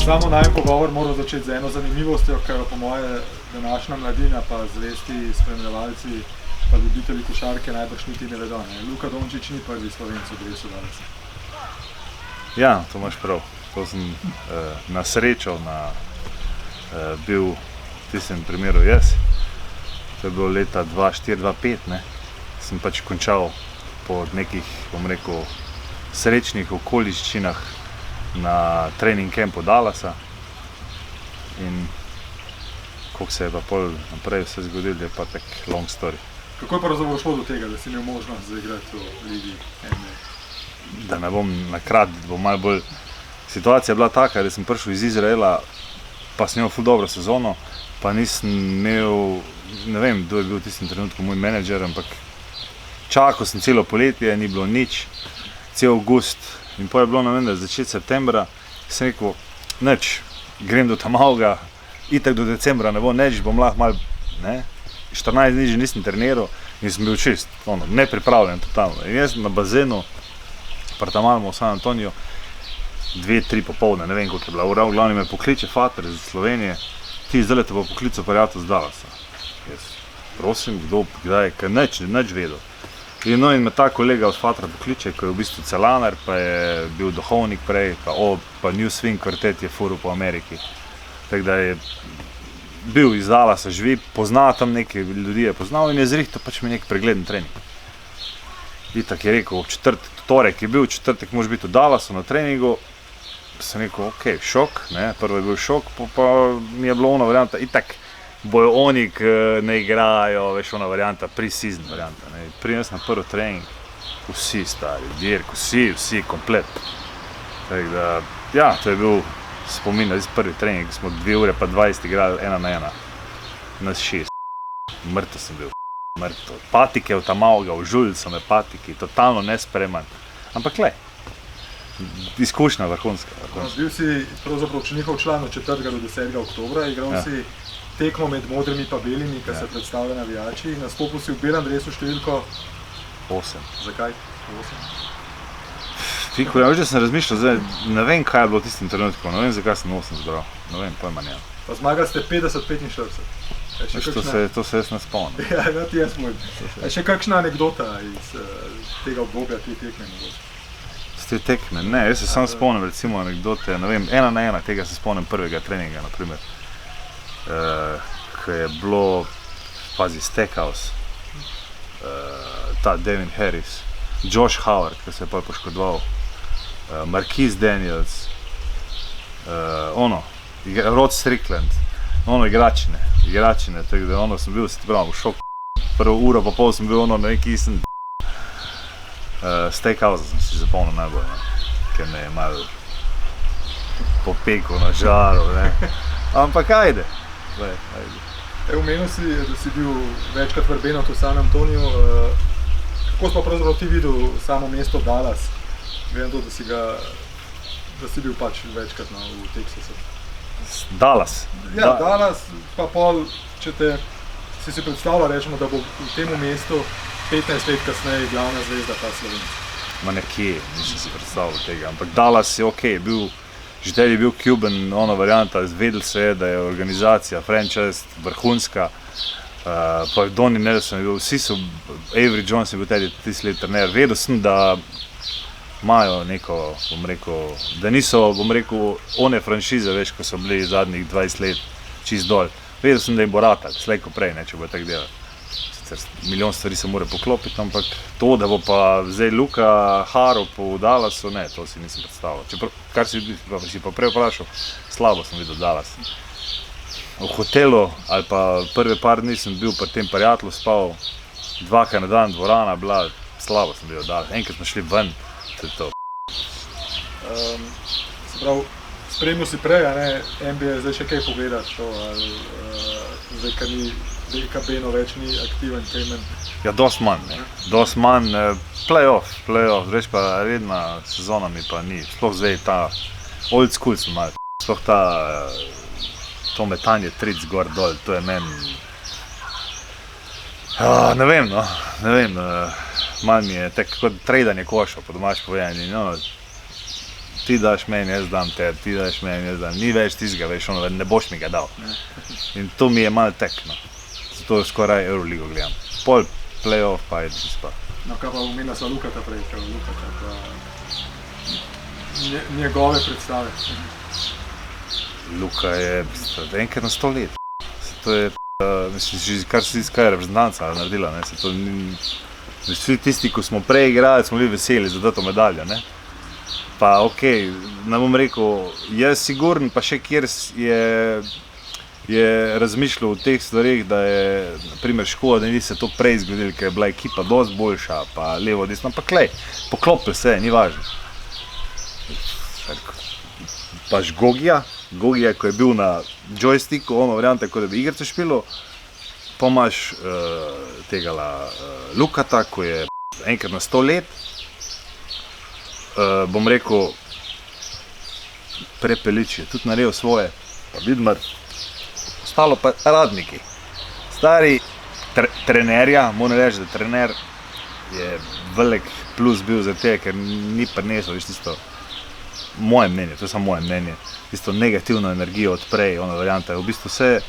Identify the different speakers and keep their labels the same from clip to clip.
Speaker 1: samo najem pogovor moral začeti z eno zanimivostjo, ker po moje današnja mladina pa zvesti spremljevalci pa ljubitelji košarke najbrž niti ne vedo. Luka Dončić ni prvi Slovenec v dresu Dallasa.
Speaker 2: Ja, to imaš prav. To sem na srečo bil v tistem primeru jaz. To je bilo leta 2004-2005, ne. Sem pač končal po nekih, bom rekel, srečnih okoliščinah na trening campu Dallasa in koliko se je pa pol naprej vse zgodilo, je pa tak long story.
Speaker 1: Kako je pravzaprav šlo do tega, da si imel možnost zaigrati v ligi NBA?
Speaker 2: Da ne bom nakrat, bo malo bolj... Situacija je bila taka, da sem prišel iz Izraela, pa sem imel ful dobro sezono, pa nisem imel, ne vem, kdo je bil v tistem trenutku moj menedžer, ampak čakal sem celo poletje, ni bilo nič, cel avgust in potem je bilo, ne vem, da začet septembra, sem rekel, nič, grem do Tamauga, itak do decembra ne bo nič, bom lahko malo, ne, 14 dni že nisem treniral in sem bil čist, nepripravljen totalno. In jaz na bazenu, Partamalmo v San Antoniju, 2-3 popoldne, ne vem, koliko je bila ura, v glavni me pokliče fater iz Slovenije, ti zdaj te bo poklical prijatelj z Dallasa. Jaz prosim, kdo, kdaj, ker nič vedel. In me ta kolega od fatra pokliče, ko je v bistvu celanar, pa je bil duhovnik prej, pa New Swing kvartet je furil po Ameriki. Tako da je bil iz Dallasa, živi, pozna tam nekaj ljudi je poznal in je zrihtal pač mi nek pregleden trening. Itak je rekel, torek je bil, četrtek moraš biti v Dallasu na treningu, sem rekel, ok, šok, ne, prvo je bil šok, pa mi je bilo ona varianta, itak bojo oni, ki ne igrajo, veš, ona varianta, pre-season varianta, ne, prijem na prvi trening, vsi stari, dirk, vsi komplet. Tako da, ja, to je bil spomin, da prvi trening, smo 2 ure pa 20 igrali 1-1, nas 6, mrtev sem bil, mrtev. Patike v Tamauga, v žulj so me patiki, totalno nespreman, ampak le, izkušnja vrhunska.
Speaker 1: Bil si pravzaprav njihov član od 4. do 10. oktobra, igral si tekmo med modrimi pa belimi, ki se predstavlja navijači, nastopil si v belem dresu številko
Speaker 2: 8.
Speaker 1: Zakaj? 8?
Speaker 2: Fiko, ja, veš, da sem razmišljal, zdaj ne vem, kaj je bilo v tistem trenutku, ne vem, zakaj sem 8 zbral, ne vem, pojma nemam.
Speaker 1: Pa zmagali ste 50-45.
Speaker 2: To se jaz ne spomnim.
Speaker 1: Ja, ti jaz moj. Še kakšna anekdota iz tega obdobja, te tekme mogoče?
Speaker 2: Z te tekme? Ne, jaz se sam spomnim recimo anekdote, ne vem, 1-1, tega se spomnim prvega treninga, naprimer. Ko je bilo, pazi, Stackhouse, ta Devin Harris, Josh Howard, ki se je pa poškodoval, Marquise Daniels, Rod Strickland, igračine, tako da sem bil, se ti pravim, v šoku. Prvo uro pa pol sem bil na neki isen Steakhouse sem si zapomnil najbolj, ker me je malo popekal na žaru, ne. Ampak ajde.
Speaker 1: Omenil si, da si bil večkrat vrbenot v San Antoniju. Kako si pa pravzaprav ti videl samo mesto Dallas, glede to, da si bil pač večkrat v Teksasu?
Speaker 2: Dallas?
Speaker 1: Ja, Dallas, pa pol, če si predstavljal, rečemo, da bo v tem mestu 15 let kasneje glavna zvezda pa Slovenec.
Speaker 2: Ma nekje, nisem si predstavljal tega, ampak Dallas je ok, že tel je bil Cuban, varianta, vedel se je, da je organizacija, franchise, vrhunska, pa Donnie Nelson je bil, vsi so, Avery Jones je bil tisti let trener, vedel sem, da imajo neko, bom rekel, da niso, bom rekel, one franšize, veš, ko so bili zadnjih 20 let čist dol. Vedel sem, da jim bo ratal, slej ko prej, če bo tako delati. Sicer milijon stvari se mora poklopiti, ampak to, da bo pa zdaj Luka Harrop v Dallasu, ne, to si nisem predstavljal. Kar si pa prej vprašal, slabo sem videl Dallas. V hotelu ali pa prve par dni sem bil pri tem prijatelju, spal 2 na dan, dvorana bila, slabo sem videl Dallas. Enkrat smo šli ven, to je to.
Speaker 1: Se pravi, spremljal si prej, NBA zdaj še kaj pogledaš to, ali zdaj, kar ni DKB-no več ni aktiven, kaj men?
Speaker 2: Ja, dost manj, play-off, veš pa redna sezona mi pa ni, sploh zdaj ta old school sem malo, sploh to metanje tric gor dol, to je meni, ne vem, malo mi je tako kot tradanje košov, po domač povedano, ti daš meni, jaz dam te, ti daš meni, jaz dam. Ni več tistega, veš, ono, ne boš mi ga dal. In to mi je malo tekno. Zato skoraj Euroligo gledam. Pol play-off pa je dispa.
Speaker 1: No, kaj pa omenila sva Lukata prej, Lukata pa njegove predstave.
Speaker 2: Luka je enkrat na 100 let. To je, mislim, že kar si je reprezentanca naredila, ne, se to ni... Vsi tisti, ko smo prej igrali, smo bili veseli za to medaljo, ne. Pa okej, ne bom rekel, jaz sigurn, pa še kjer je razmišljal o teh stvarih, da je, na primer, škoda, da ni se to prej zgodilo, ker je bila ekipa dosti boljša, pa levo, desno, pa klej, poklopil se, ni važno. Paš Gogija, ko je bil na joysticku, ono variante, kot da bi igrico špilo, pa imaš tegala Lukata, ko je enkrat na 100 let, bom rekel, Prepelič je tudi naredil svoje, pa Vidmar, ostalo pa Radniki. Stari trenerja, moram reči, da trener je velik plus bil za te, ker ni prinesel, veš tisto, moje mnenje, to je samo moje mnenje, tisto negativno energijo od prej, ono varianta, v bistvu vse,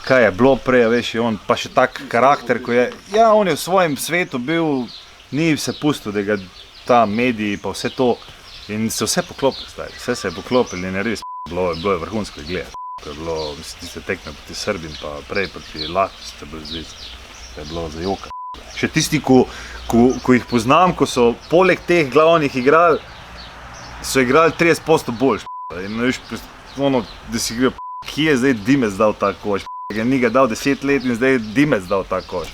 Speaker 2: kaj je bilo prej, veš, je on pa še tak karakter, ko je, ja, on je v svojem svetu bil, ni se pustil, da ga ta mediji pa vse to, in se vse poklopili, stari, vse se je poklopili in je res, bilo je vrhunsko gledati, ko je bilo, mislim, tiste tekme proti Srbim, pa prej proti Latviji ste bili zvezdi, to je bilo za joka. Še tisti, ko jih poznam, ko so poleg teh glavnih igrali, so igrali 30% boljš, in veš, ono, da si gre, kje je zdaj Dimec dal ta koš, ni ga dal 10 let in zdaj Dimec dal ta koš.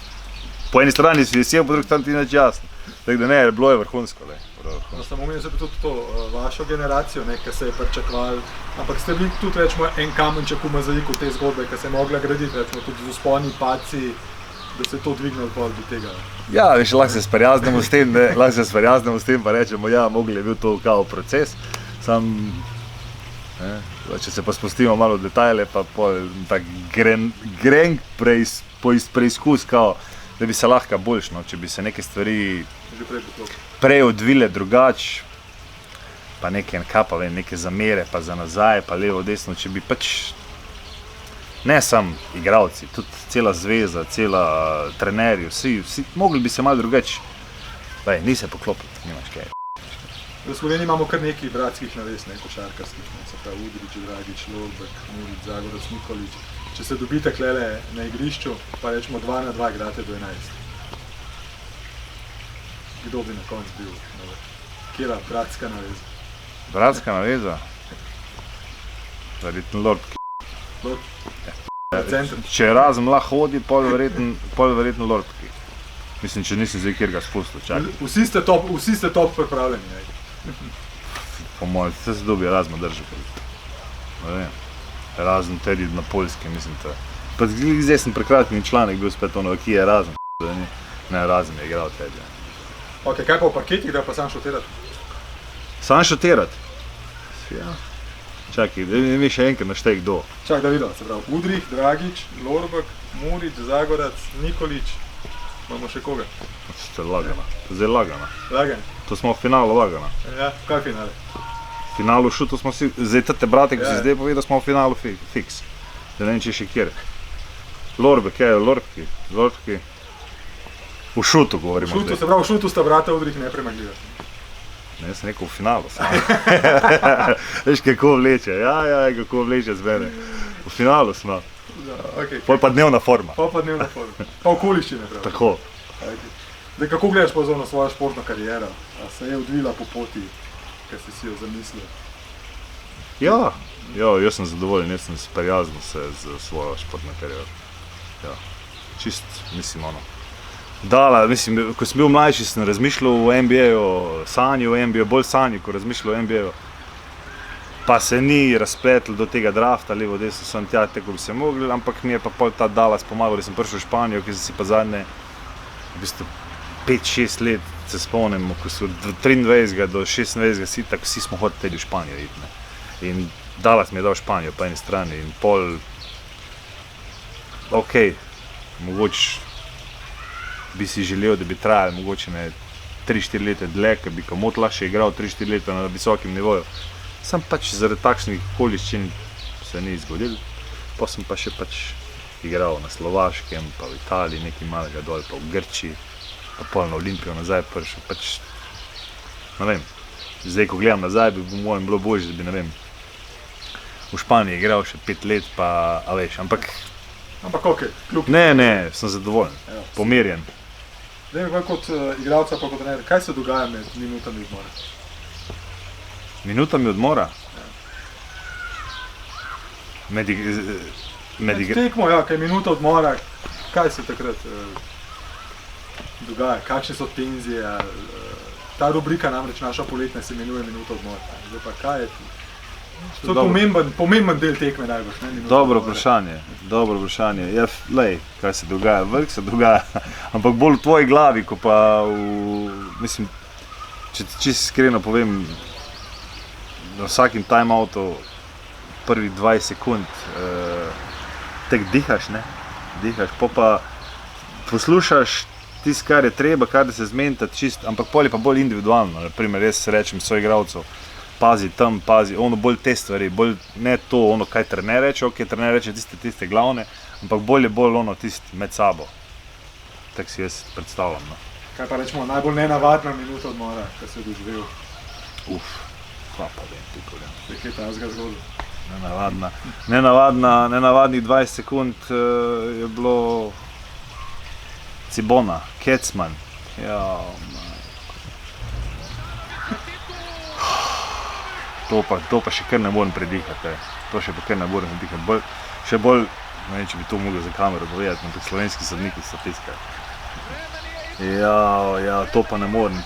Speaker 2: Po eni strani si vesel, po drugi strani ti nič jasno. Tako da ne, bilo je vrhunsko.
Speaker 1: No, samo omenil se pa tudi to, vašo generacijo, ki se je pričakovali, ampak ste bili tudi, rečemo, en kamenček v mozaiku te zgodbe, ki se je mogla graditi, rečemo, tudi z vzponi, padci, da se je to dvignilo pol do tega.
Speaker 2: Ja, veš, lahko se sprijaznemo s tem, pa rečemo, ja, mogli je bil to kao proces, sam, če se pa spustimo malo v detajle, pa tak gren preizkus, kao, da bi se lahko boljš, no, če bi se neke stvari prej odvile drugač, pa neke enkapa, neke zamere, pa za nazaj, pa levo, desno, če bi pač, ne sam igralci, tudi cela zveza, cela trenerji, vsi, mogli bi se malo drugače, ni se poklopiti, nimaš kaj.
Speaker 1: V Sloveniji imamo kar nekaj bratskih naves, košarkarskih, se pravi Udrić, Dragić, Lorbek, Murić, Zagorac, Nikolić. Če se dobite klele na igrišču, pa rečemo 2 na 2 igrate do 11. Kdo bi na koncu bil? Kjera bratska naveza?
Speaker 2: Bratska naveza? Verjetno Lorbki. Če Razem lahko hodi, pol verjetno Lorbki. Mislim, če nisem zdaj kjer ga spustil, čakaj.
Speaker 1: Vsi ste top pripravljeni.
Speaker 2: Po mojem, vse se dobi Razma držal. Ne vem. Razen Teddy na Poljske, mislim, to je. Pa zdaj sem prekratni članek bil spet ono, ki je Razen, ne, Razen je igral Teddy.
Speaker 1: Ok, kaj pa v parketih, da pa sam šotirati?
Speaker 2: Sam šotirati? Ja. Čakaj, da mi še enkrat naštej kdo.
Speaker 1: Čakaj, da vidim, se pravi, Udrih, Dragić, Lorbek, Murić, Zagorac, Nikolić, imamo še koga?
Speaker 2: To je lagana, zdaj lagana.
Speaker 1: Lagana?
Speaker 2: To smo v finalu lagana.
Speaker 1: Ja, kaj finale?
Speaker 2: V finalu šutu smo si, zdaj te brate, ko si zdaj povedal, smo v finalu fiks. Da ne vem, če še kjer. Lorbek, Lorbki. V šutu govorimo zdaj.
Speaker 1: Se pravi, v šutu sta brata Udrih nepremagljiva.
Speaker 2: Ne, jaz sem rekel v finalu. Veš, kako vleče, kako vleče z mene. V finalu smo. Pol pa dnevna forma.
Speaker 1: Pa okoliščine, prav.
Speaker 2: Tako.
Speaker 1: Zdaj, kako gledaš pa na svojo športno kariero? A se je odvila po poti, kaj si jo zamislil?
Speaker 2: Ja, jaz sem zadovoljen, jaz sem sprijaznil se z svojo športno kariero. Ja, čist, mislim, ono. Dala, mislim, ko sem bil mlajši, sem razmišljal o NBA-ju, sanjal o NBA-ju, bolj sanjal, ko razmišljal o NBA-ju. Pa se ni razpletlo do tega drafta, levo, desno, sem tja, tako bi se mogli, ampak mi je pa pol ta Dallas pomagal, da sem prišel v Španijo, ki sem si pa zadnje, v bistvu, 5-6 let se spomnim, ko so od 23 do 26 si, tako vsi smo hoteli v Španijo iti, ne. In Dallas mi je dal Španijo po eni strani in pol, okej, mogoče bi si želel, da bi trajali, mogoče ne 3-4 leta dlje, ker bi komot lahko igral 3-4 leta na visokem nivoju. Sem pač zaradi takšnih okoliščin se ni zgodil, pa sem pa še pač igral na Slovaškem, pa v Italiji, nekaj malega dol, pa v Grčiji, pa pol na Olimpijo nazaj prišel, pač, ne vem, zdaj ko gledam nazaj, bi po mojem bilo boljše, da bi, ne vem, v Španiji igral še 5 let, pa, a veš, ampak
Speaker 1: ok, kljub.
Speaker 2: ne, sem zadovoljen, pomirjen.
Speaker 1: Zdaj mi kot igralca pa kot trener, kaj se dogaja med minutami odmora?
Speaker 2: Minutami odmora? Med
Speaker 1: tekmo, ja, kaj je minuta odmora, kaj se takrat dogaja, kakšne so tenzije, ta rubrika namreč naša poletna se imenuje minuta odmora. Zdaj pa kaj je to je pomemben del tekme najbolj, ne?
Speaker 2: Dobro vprašanje. Ja, lej, kaj se dogaja, veliko se dogaja, ampak bolj v tvoji glavi, ko pa mislim, če ti čisto iskreno povem, na vsakim timeoutu prvih 20 sekund tek dihaš, ne? Dihaš, pa poslušaš tisto, kar je treba, kar se zmenita čist, ampak pol je pa bolj individualno, naprimer, jaz se rečem soigralcev, pazi tam, pazi, ono bolj te stvari, bolj ne to, ono kaj trener reče, ok, trener reče tiste glavne, ampak bolj ono tisti med sabo. Tak si jaz predstavljam, no.
Speaker 1: Kaj pa rečemo, najbolj nenavadna minuta odmora, kaj se je doživel?
Speaker 2: Kva pa vem, ti povem.
Speaker 1: Kaj je tajnega zgodil?
Speaker 2: Nenavadnih 20 sekund je bilo Cibona, Kecman, To pa še kar ne morem predihati, še bolj, ne vem, če bi to mogel za kamero povedati, ampak slovenski sodniki so tiskali. Ja, to pa ne morem.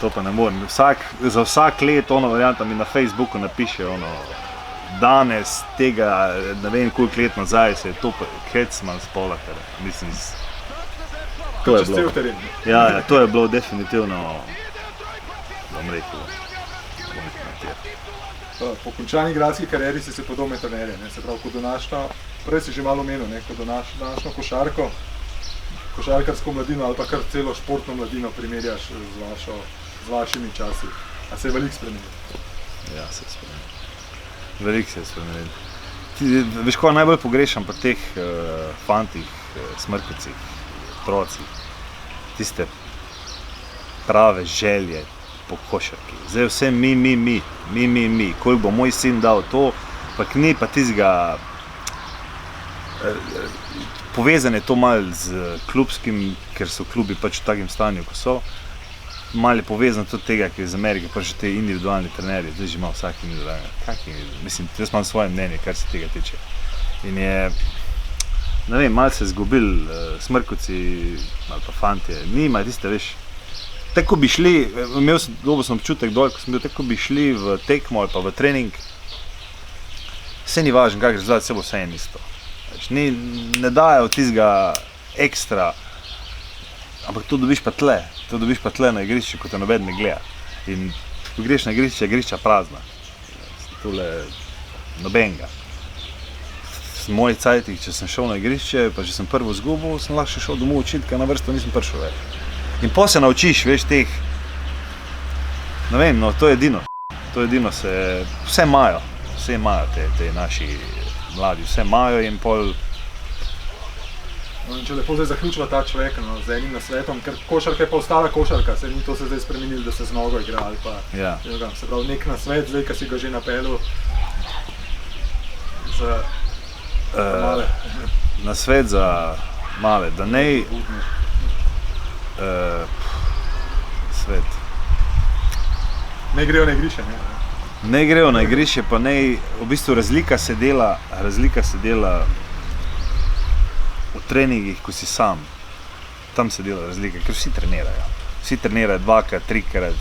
Speaker 2: Za vsak let ono varianta mi na Facebooku napiše danes tega, ne vem koliko let nazaj se je to Kecman spola, mislim, to je bilo. Ja, to je bilo definitivno, bom rekel,
Speaker 1: Po končani igralski karieri si se podal med trenerje, se pravi, kot današnjo, prej si že malo omenil, kot današnjo košarkarsko mladino ali pa kar celo športno mladino primerjaš z vašimi časi. A se je veliko spremenil?
Speaker 2: Ja, se je spremenil. Veliko se je spremenil. Veš, ko najbolj pogrešam pa teh fantih, smrkavcih, otrocih, tiste prave želje po košarki. Zdaj vse mi, koliko bo moj sin dal to, pa ni pa tistega, povezane to malo z klubskim, ker so klubi pač v takem stanju, ko so, malo je povezano tudi tega, ker iz Amerike pač te individualni trenerji, zdaj že ima vsak individualni, mislim, jaz imam svoje mnenje, kar se tega tiče. In je, ne vem, malo se zgubil smrkavci ali pa fantje, nima tiste, veš, tako bi šli, dobil sem občutek dol, ko sem bil, tako bi šli v tekmo ali pa v trening, vse ni važno, kak rezultat, vse bo vse en isto. Ne dajo tistega ekstra, ampak to dobiš pa tle na igrišče, ko te noben ne gleda. In ko greš na igrišče, je igrišča prazna. Tole nobenega. V mojih cajtih, če sem šel na igrišče, pa če sem prvo zgubil, sem lahko še šel domov učit, ker na vrsto nisem prišel več. In po se naučiš, veš, teh, ne vem, no, to je edino, vse imajo te naši mladi, vse imajo in pol.
Speaker 1: No, in če lepo zdaj zaključiva ta človek, z enim nasvetom, ker košarka je pa ostala košarka, se ni to se zdaj spremenilo, da se z nogo igra ali pa, se pravi, nek nasvet, zdaj, ki si ga že napeljal za male.
Speaker 2: Nasvet za male, da nej, svet.
Speaker 1: Ne grejo na igrišče, ne?
Speaker 2: Ne grejo na igrišče, pa ne, v bistvu razlika se dela v treningih, ko si sam. Tam se dela razlika, ker vsi trenirajo. Vsi trenirajo 2-krat, 3-krat,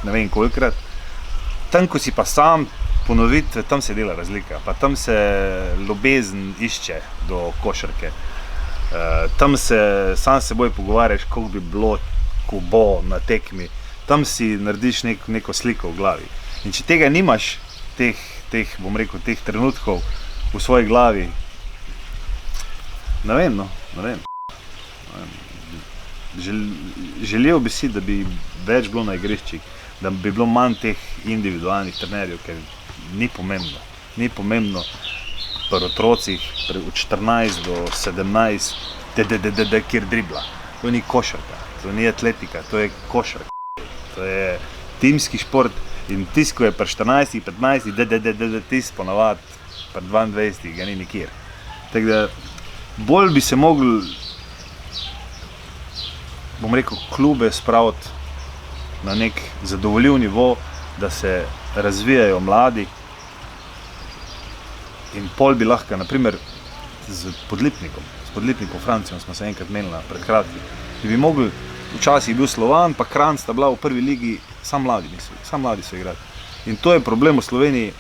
Speaker 2: ne vem kolikrat. Tam, ko si pa sam, ponovitve, tam se dela razlika. Pa tam se ljubezen išče do košarke. Tam se sam seboj pogovarjaš, kako bi bilo, ko bo na tekmi. Tam si narediš neko sliko v glavi. In če tega nimaš, bom rekel, teh trenutkov v svoji glavi, ne vem. Želel bi si, da bi več bilo na igriščih, da bi bilo manj teh individualnih trenerjev, ker ni pomembno. Ni pomembno pri otrocih od 14 do 17, kjer dribla. To ni košarka, to ni atletika, to je košarka. To je timski šport in tisto, ko je pri 14, 15, tisto ponavadi pri 22 ga ni nikjer. Tako da bolj bi se mogli, bom rekel, klube spraviti na nek zadovoljiv nivo, da se razvijajo mladi in pol bi lahko, naprimer, s Podlipnikom Francijo smo se enkrat menili pred kratkim, bi mogli, včasih je bil Slovan, pa Kranj sta bila v prvi ligi, samo mladi so igrali. In to je problem v Sloveniji,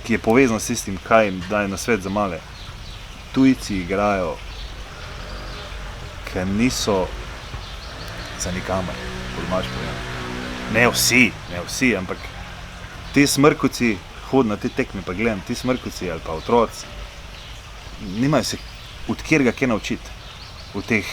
Speaker 2: ki je povezan s tistim, kaj jim daje na svet za male. Tujci igrajo, ker niso za nikamer, podmač povem. Ne vsi, ampak ti smrkovci, hodim na te tekme pa gledam, ti smrkovci ali pa otroci, nimajo se od kjerga kaj naučiti v teh.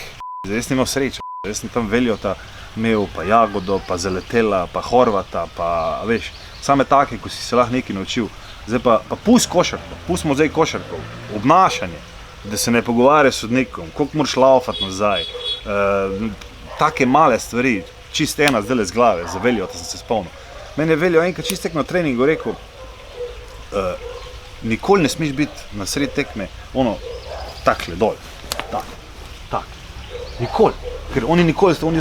Speaker 2: Jaz sem imel srečo, jaz sem tam Veljota imel, pa Jagodo, pa Zaletela, pa Horvata, pa veš, same take, ko si se lahko nekaj naučil. Zdaj pa pust košarko, pustimo zdaj košarko, obnašanje, da se ne pogovarja s sodnikom, koliko moraš laufati nazaj, take male stvari, čist ena zdaj z glave, za Veljota sem se spomnil. Meni je Veljo enkrat čist na treningu rekel, nikoli ne smeš biti na sred tekme, takle dol, tak, nikoli, ker oni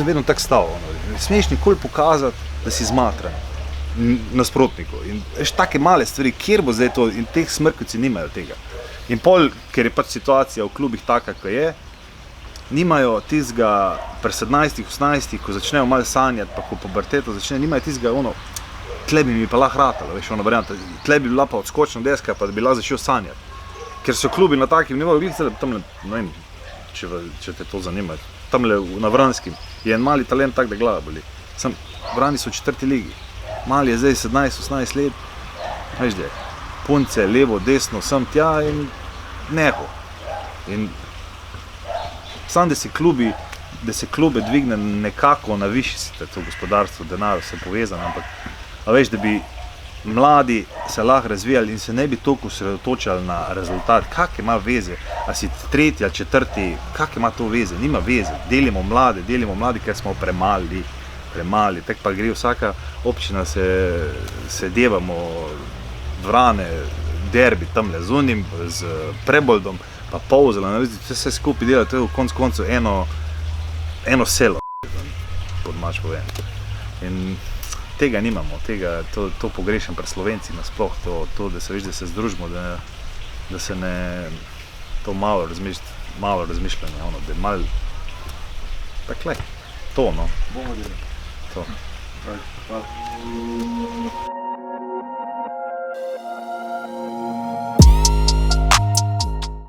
Speaker 2: vedno tak stav, ne smeš nikoli pokazati, da si zmatran nasprotnikov. In veš, take male stvari, kjer bo zdaj to, in teh smrkovci nimajo tega. In pol, ker je pač situacija v klubih taka, ko je, nimajo tistega pri 17, 18, ko začnejo malo sanjati, pa ko puberteto začne, nimajo tistega, tle bi mi pa lahko ratalo, veš, varianta, tle bi bila pa odskočna deska, pa da bi lahko začel sanjati. Ker so klubi na takim nivoju, tamle, ne vem, če te to zanima, tamle na Vranskim je en mali talent tak, da glava boli. Vrani so v 4. ligi, mali je zdaj 17, 18 let, veš, da je punce, levo, desno, sem tja in neho. In sam, da se klube dvigne nekako na višji, sicer to gospodarstvo, denar, vse povezano, ampak a veš, da bi mladi se lahko razvijali in se ne bi toliko osredotočali na rezultat, kak ima veze, a si 3. ali 4., kak ima to veze, nima veze, delimo mladi, ker smo premali, tako pa gre vsaka občina, se devamo Vrane, derbi tamle z Unim, z Preboldom, pa Polzela, vse skupaj dela, to je v koncu eno selo, podmač povem. In tega nimamo, to pogrešam pri Slovencih nasploh, to, da se veš, da se združimo, da se ne, to malo razmišljanje, da je malo, takle, to, no.
Speaker 1: Bomo delali.
Speaker 2: To.
Speaker 1: Hvala.